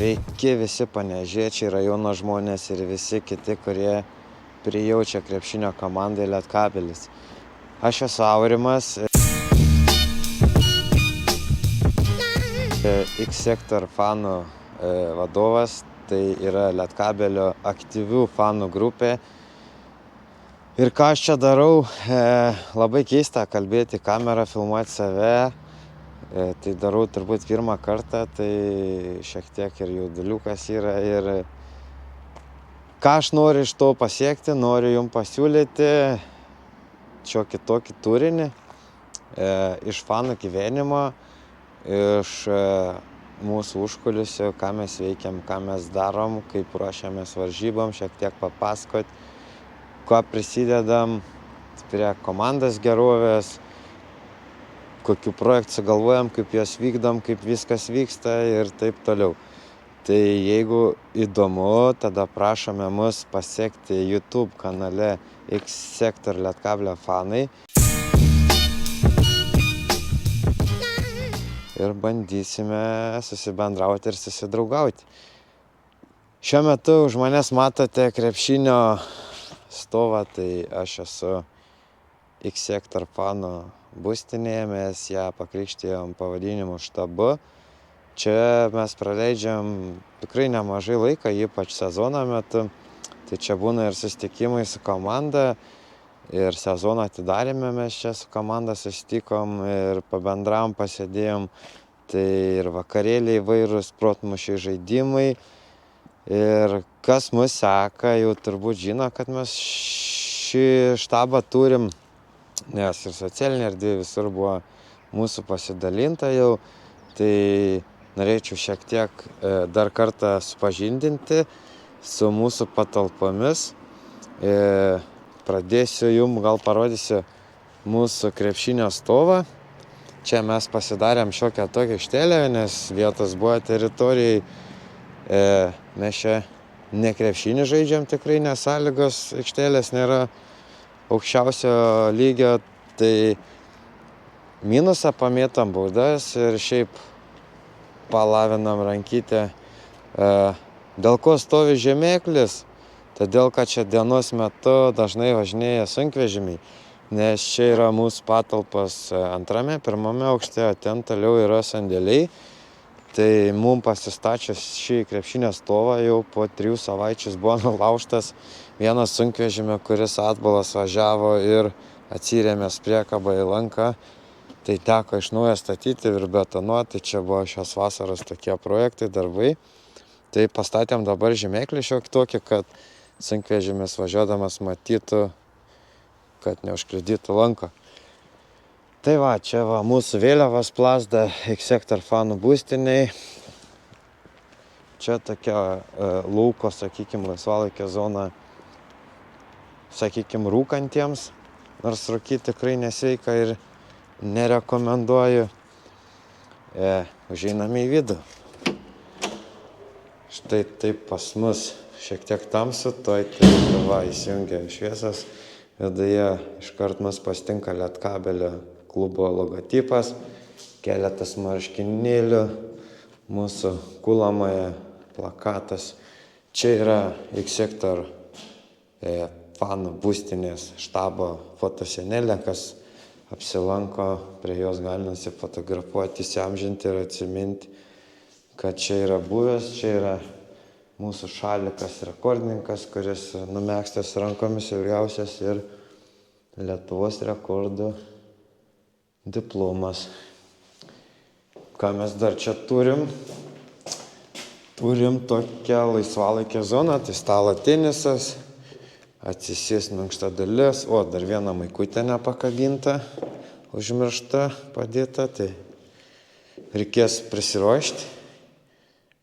Sveiki visi panevėžiečiai, rajono žmonės ir visi kiti, kurie prijaučia krepšinio komandai Lietkabelis. Aš esu Aurimas, X-Sector fanų vadovas, tai yra Lietkabelio aktyvių fanų grupė. Ir ką aš čia darau, labai keista kalbėti kamerą, filmuoti save. Tai darau turbūt pirmą kartą, tai šiek tiek ir jauduliukas yra. Ir ką aš noriu iš to pasiekti, noriu jums pasiūlyti šiokį tokį turinį iš fanų gyvenimo, iš mūsų užkulisių, ką mes veikiam, ką mes darom, kaip ruošiamės varžybom, šiek tiek papasakot, kuo prisidedam prie komandos gerovės, kokių projektų sugalvojam, kaip juos vykdom, kaip viskas vyksta ir taip toliau. Tai jeigu įdomu, tada prašome mus pasiekti YouTube kanale X-Sector Lietkabelio fanai. Ir bandysime susibendrauti ir susidraugauti. Šiuo metu už manęs matote krepšinio stovą, tai aš esu X-Sector fanų būstinėje, mes ją pakrikštijom pavadinimu štabu. Čia mes praleidžiam tikrai nemažai laiko, ypač sezono metu. Tai čia būna ir susitikimai su komanda, ir sezono atidarėme mes čia su komanda susitikom ir pabendravom, pasėdėjom. Tai ir vakarėliai įvairūs, protmūšiai žaidimai. Ir kas mus seka, jau turbūt žino, kad mes šį štabą turim, nes ir socialinė erdvė visur buvo mūsų pasidalinta jau. Tai norėčiau šiek tiek dar kartą supažindinti su mūsų patalpomis. Pradėsiu jums, gal parodysiu mūsų krepšinio stovą. Čia mes pasidarėm šiokią tokią aikštelę, nes vietos buvo teritorijai. Mes čia ne krepšinį žaidžiam tikrai, nes sąlygos aikštelės nėra aukščiausio lygio. Tai minusą pamėtam baudas ir šiaip palavinam rankytę. Dėl ko stovi žemėklis? Todėl, kad čia dienos metu dažnai važinėja sunkvežimiai, nes čia yra mūsų patalpos antrame, pirmame aukšte, ten toliau yra sandėliai. Tai mums pasistačius šį krepšinio stovą jau po 3 savaičių buvo nulaužtas vienas sunkvežimio, kuris atbulas važiavo ir atsirėmęs priekabą į lanką. Tai teko iš naujo statyti ir betonuoti. Čia buvo šios vasaros tokie projektai, darbai. Tai pastatėm dabar žymėklį šiokį tokį, kad sunkvežimis važiuodamas matytų, kad neužkliudytų lanko. Tai va, čia va mūsų vėliavos plazda X-Sector fanų būstiniai. Čia tokia lauko, sakykime, laisvalaikio zona, sakykime, rūkantiems. Nors rūkyti tikrai nesveika ir nerekomenduoju. Užeiname į vidų. Štai taip pas mus šiek tiek tamsu, toj va įsijungia šviesas. Viduje iškart mus pasitinka Lietkabelio klubo logotipas, keletas marškinėlių, mūsų kulomoje plakatas. Čia yra X-Sector fanų būstinės štabo fotosienelė, kas apsilanko, prie jos gali nusifotografuoti, įsiamžinti ir atsiminti, kad čia yra buvęs. Čia yra mūsų šalikas rekordininkas, kuris numegztas rankomis ilgiausias ir Lietuvos rekordų diplomas. Ką mes dar čia turim? Turim tokią laisvalaikio zoną, tai stalo tenisas, atsisės minkšta dalis. O, dar viena maikutė nepakabinta, užmiršta padėta, tai reikės prisiruošti.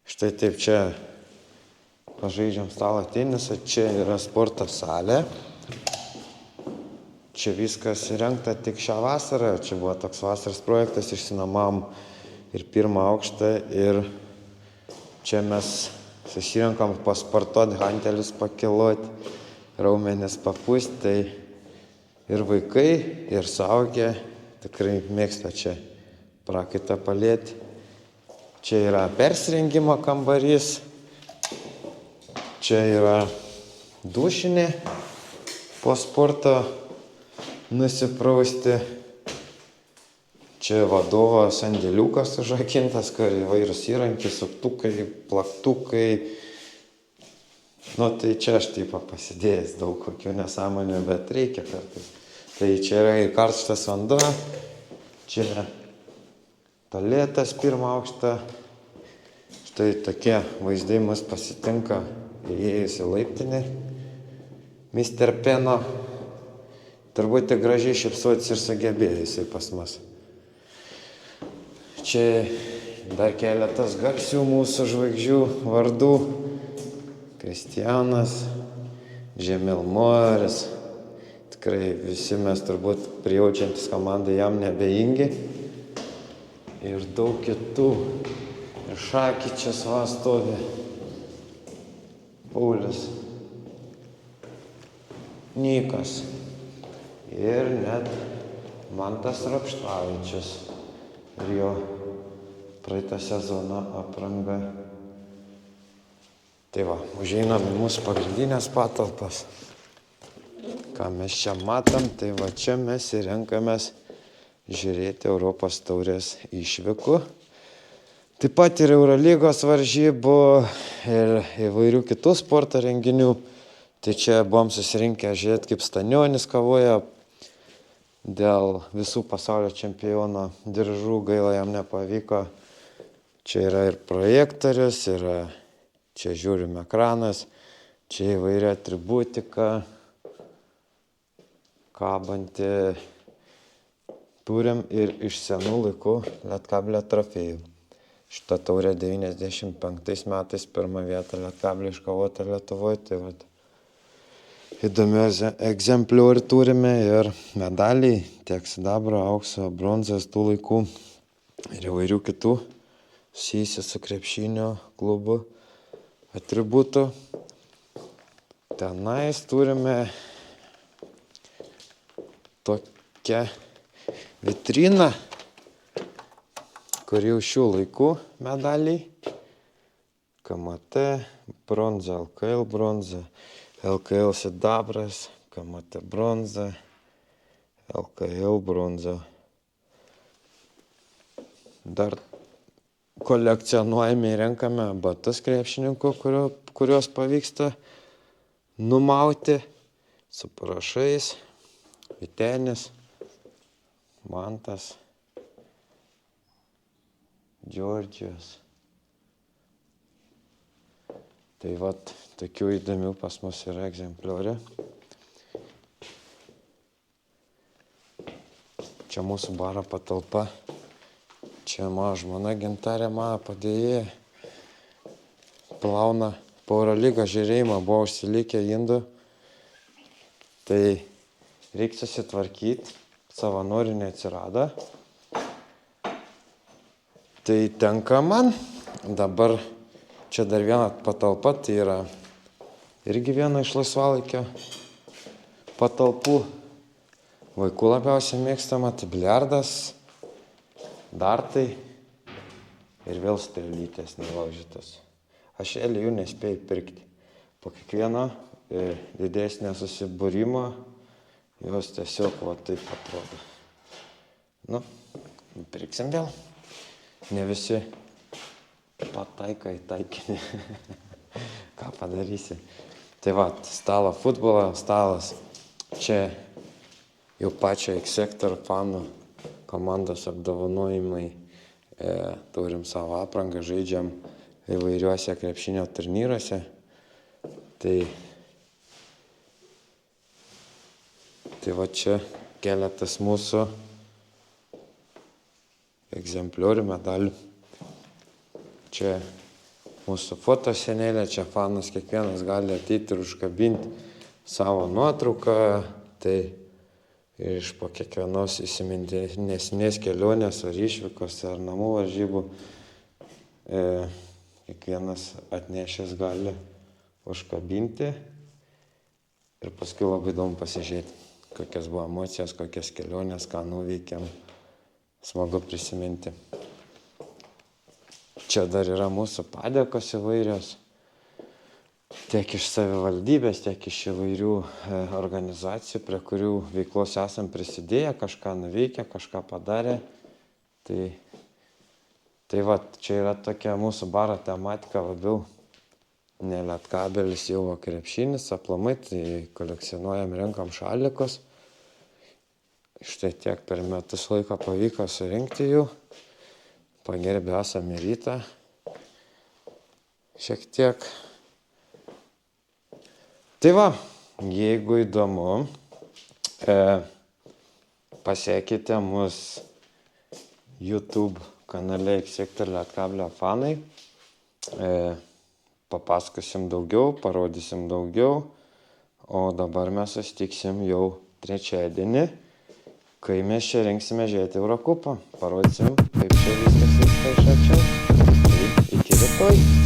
Štai taip čia pažaidžiam stalo tenisą, čia yra sporto salė. Čia viskas įrengta tik šią vasarą, čia buvo toks vasaros projektas, išsinuomavom ir pirmą aukštą ir čia mes susirenkam pasportuoti, hantelius pakiloti, raumenis papūsti, tai ir vaikai, ir suaugę tikrai mėgsta čia prakaitą palėti. Čia yra persirengimo kambarys. Čia yra dušinė po sporto nusiprausti. Čia vadovo sandėliukas užrakintas, kur įvairūs įrankiai, suktukai, plaktukai. Nu, tai čia aš taip pasidėjęs daug kokių nesąmonių, bet reikia kartais. Tai čia yra ir karštas vanduo. Čia tualetas pirmą aukštą. Štai tokie vaizdai mus pasitinka įėjus į laiptinę. Mr. Peno. Turbūt tik gražiai šypsotis ir sugebėjo jisai pas mus. Čia dar keletas garsių mūsų žvaigždžių vardų. Kristianas, Žemil Moris. Tikrai visi mes turbūt prijaučiantis komandai jam nebeingi. Ir daug kitų. Ir Šakyčias va stovi. Paulius. Nykas. Ir net Mantas Rapštavičius. Ir jo praeitą sezoną apranga. Tai va, užeinam į mūsų pagrindinės patalpas. Ką mes čia matom, tai va čia mes ir renkamės žiūrėti Europos taurės išvykų. Taip pat ir Eurolygos varžybų ir įvairių kitų sporto renginių. Tai čia buvom susirinkę žiūrėti, kaip Stanionis kovoja dėl visų pasaulio čempiono diržų, gaila jam nepavyko. Čia yra ir projektorius, yra čia žiūrim ekranas, čia įvairia atributika, kabanti. Turim ir iš senų laikų Lietkablio trofėjų. Šitą taurę 95 metais pirmą vietą Lietkablio iškovota Lietuvoje. Tai vat, įdomių egzempliorių turime ir medaliai, tiek sidabro, aukso, bronzos tų laikų ir įvairių kitų susijusių su krepšinio klubu atributų. Tenais turime tokią vitriną, kur jau šių laikų medaliai. KMT bronza, LKL bronza, LKL sidabras, KMT bronza, LKL bronza. Dar kolekcionuojame ir renkame batus krepšininkų, kuriuos pavyksta numauti su parašais. Vytenis, Mantas, Džordžijos. Tai vat, tokių įdomių pas mus yra egzempliorių. Čia mūsų baro patalpa. Čia mano žmona Gintarė, mano padėjėja. Plauna po Eurolygos žiūrėjimą, buvo užsilikę indų. Tai reikia susitvarkyti, savanorių neatsirado. Tai tenka man. Dabar čia dar viena patalpa, tai yra irgi viena iš laisvalaikio patalpų. Vaikų labiausiai mėgstama, tai biliardas, dartai ir vėl strėlytės nelaužytos. Aš jų nespėjau pirkti. Po kiekvieno didesnio susibūrimo jos tiesiog va taip atrodo. Nu, pirksim vėl. Ne visi pataika į taikinį. Ką padarysi? Tai va, stalo futbolo stalas. Čia jau pačio X-Sector fanų komandos apdovanojimai. Turim savo aprangą, žaidžiam įvairiuose krepšinio turnyruose. Tai va čia keletas mūsų egzempliorių medalių. Čia mūsų fotosenėlė, čia fanas kiekvienas gali ateiti ir užkabinti savo nuotrauką. Tai iš po kiekvienos įsimintinesnės kelionės ar išvykos ar namų varžybų kiekvienas atnešęs gali užkabinti. Ir paskui labai įdomu pasižiūrėti, kokias buvo emocijos, kokias kelionės, ką nuveikėm. Smagu prisiminti. Čia dar yra mūsų padėkos įvairios. Tiek iš savivaldybės, tiek iš įvairių organizacijų, prie kurių veiklos esam prisidėję, kažką nuveikę, kažką padarę. Tai va, čia yra tokia mūsų baro tematika labiau. Ne lietkabelis, jau krepšinis, aplamai, tai kolekcionuojam, renkam šalikus. Štai tiek per metus laiko pavyko surinkti jų. Pagerbė esame rytą. Šiek tiek. Tai va, jeigu įdomu, pasiekite mus YouTube kanale X-Sector Lietkablio fanai. Papasakosim daugiau, parodysim daugiau. O dabar mes susitiksim jau trečiadienį, kai mes čia rinksime žiūrėti Eurokupą. Parodysim, kaip čia viskas vyksta iš arčiau. Tai iki rytoj.